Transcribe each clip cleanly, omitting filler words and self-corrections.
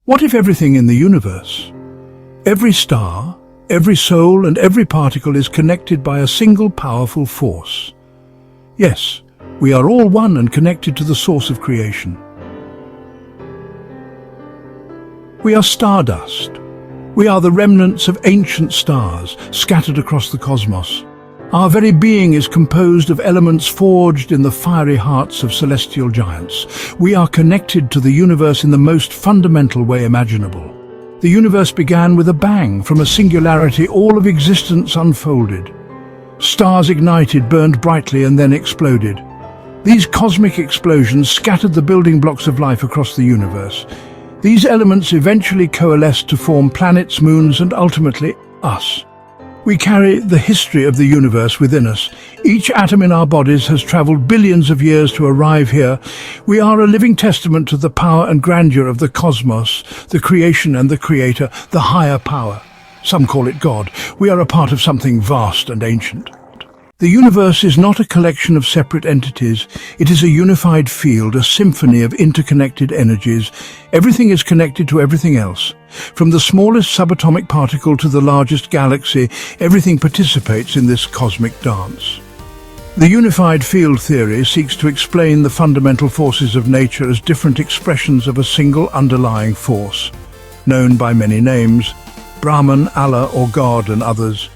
What if everything in the universe, every star, every soul and every particle is connected by a single powerful force? Yes, we are all one and connected to the source of creation. We are stardust. We are the remnants of ancient stars scattered across the cosmos. Our very being is composed of elements forged in the fiery hearts of celestial giants. We are connected to the universe in the most fundamental way imaginable. The universe began with a bang. From a singularity, all of existence unfolded. Stars ignited, burned brightly, and then exploded. These cosmic explosions scattered the building blocks of life across the universe. These elements eventually coalesced to form planets, moons, and ultimately us. We carry the history of the universe within us. Each atom in our bodies has traveled billions of years to arrive here. We are a living testament to the power and grandeur of the cosmos, the creation and the creator, the higher power. Some call it God. We are a part of something vast and ancient. The universe is not a collection of separate entities. It is a unified field, a symphony of interconnected energies. Everything is connected to everything else. From the smallest subatomic particle to the largest galaxy, everything participates in this cosmic dance. The unified field theory seeks to explain the fundamental forces of nature as different expressions of a single underlying force, known by many names: Brahman, Allah or God and others.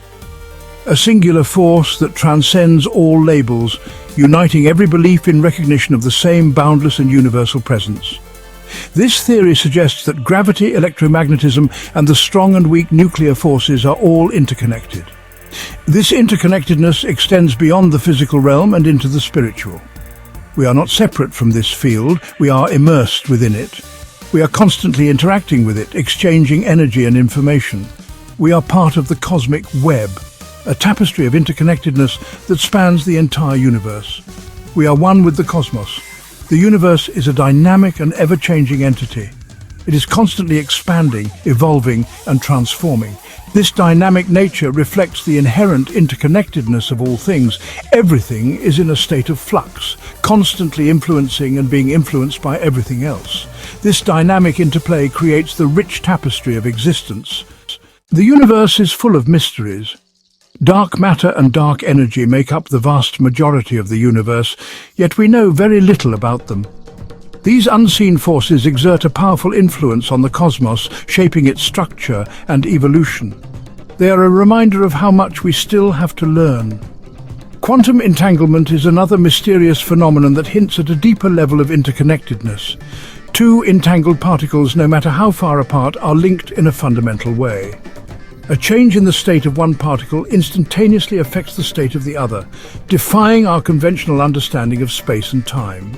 A singular force that transcends all labels, uniting every belief in recognition of the same boundless and universal presence. This theory suggests that gravity, electromagnetism, and the strong and weak nuclear forces are all interconnected. This interconnectedness extends beyond the physical realm and into the spiritual. We are not separate from this field, we are immersed within it. We are constantly interacting with it, exchanging energy and information. We are part of the cosmic web, a tapestry of interconnectedness that spans the entire universe. We are one with the cosmos. The universe is a dynamic and ever-changing entity. It is constantly expanding, evolving, and transforming. This dynamic nature reflects the inherent interconnectedness of all things. Everything is in a state of flux, constantly influencing and being influenced by everything else. This dynamic interplay creates the rich tapestry of existence. The universe is full of mysteries. Dark matter and dark energy make up the vast majority of the universe, yet we know very little about them. These unseen forces exert a powerful influence on the cosmos, shaping its structure and evolution. They are a reminder of how much we still have to learn. Quantum entanglement is another mysterious phenomenon that hints at a deeper level of interconnectedness. Two entangled particles, no matter how far apart, are linked in a fundamental way. A change in the state of one particle instantaneously affects the state of the other, defying our conventional understanding of space and time.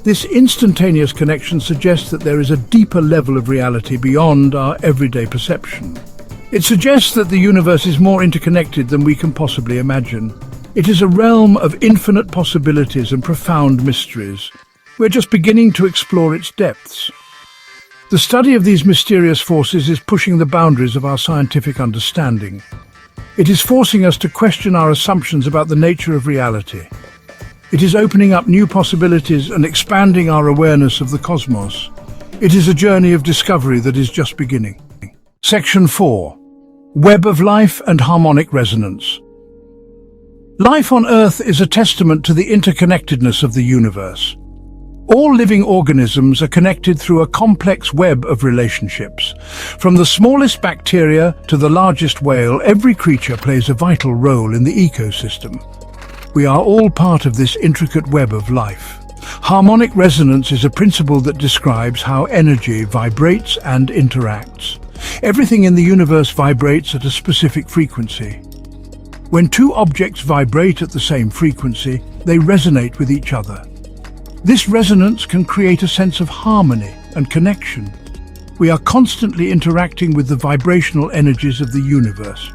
This instantaneous connection suggests that there is a deeper level of reality beyond our everyday perception. It suggests that the universe is more interconnected than we can possibly imagine. It is a realm of infinite possibilities and profound mysteries. We're just beginning to explore its depths. The study of these mysterious forces is pushing the boundaries of our scientific understanding. It is forcing us to question our assumptions about the nature of reality. It is opening up new possibilities and expanding our awareness of the cosmos. It is a journey of discovery that is just beginning. Section 4. Web of Life and Harmonic Resonance. Life on Earth is a testament to the interconnectedness of the universe. All living organisms are connected through a complex web of relationships. From the smallest bacteria to the largest whale, every creature plays a vital role in the ecosystem. We are all part of this intricate web of life. Harmonic resonance is a principle that describes how energy vibrates and interacts. Everything in the universe vibrates at a specific frequency. When two objects vibrate at the same frequency, they resonate with each other. This resonance can create a sense of harmony and connection. We are constantly interacting with the vibrational energies of the universe.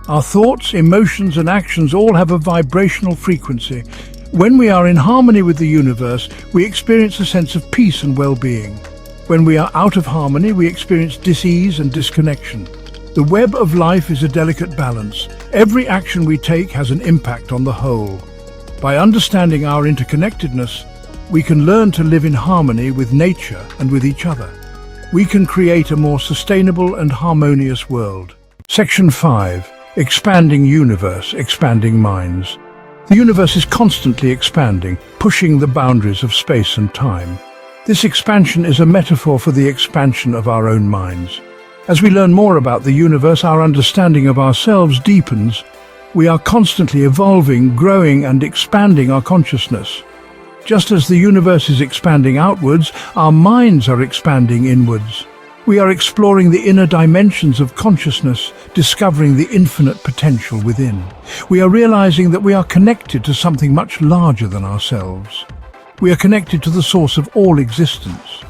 Our thoughts, emotions, and actions all have a vibrational frequency. When we are in harmony with the universe, we experience a sense of peace and well-being. When we are out of harmony, we experience dis-ease and disconnection. The web of life is a delicate balance. Every action we take has an impact on the whole. By understanding our interconnectedness, we can learn to live in harmony with nature and with each other. we can create a more sustainable and harmonious world. Section 5. Expanding universe, expanding minds. The universe is constantly expanding, pushing the boundaries of space and time. This expansion is a metaphor for the expansion of our own minds. As we learn more about the universe, our understanding of ourselves deepens. We are constantly evolving, growing, and expanding our consciousness. Just as the universe is expanding outwards, our minds are expanding inwards. We are exploring the inner dimensions of consciousness, discovering the infinite potential within. We are realizing that we are connected to something much larger than ourselves. We are connected to the source of all existence.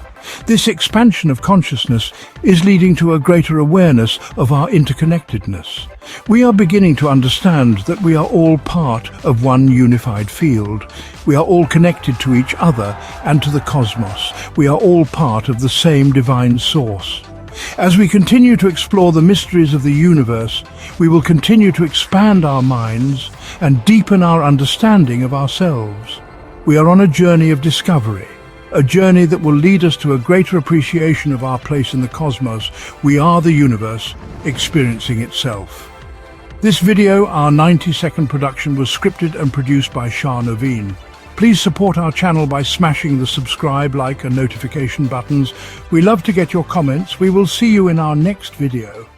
This expansion of consciousness is leading to a greater awareness of our interconnectedness. We are beginning to understand that we are all part of one unified field. We are all connected to each other and to the cosmos. We are all part of the same divine source. As we continue to explore the mysteries of the universe, we will continue to expand our minds and deepen our understanding of ourselves. We are on a journey of discovery. A journey that will lead us to a greater appreciation of our place in the cosmos. We are the universe experiencing itself. This video, our 90-second production, was scripted and produced by Shah Naveen. Please support our channel by smashing the subscribe, like, and notification buttons. We love to get your comments. We will see you in our next video.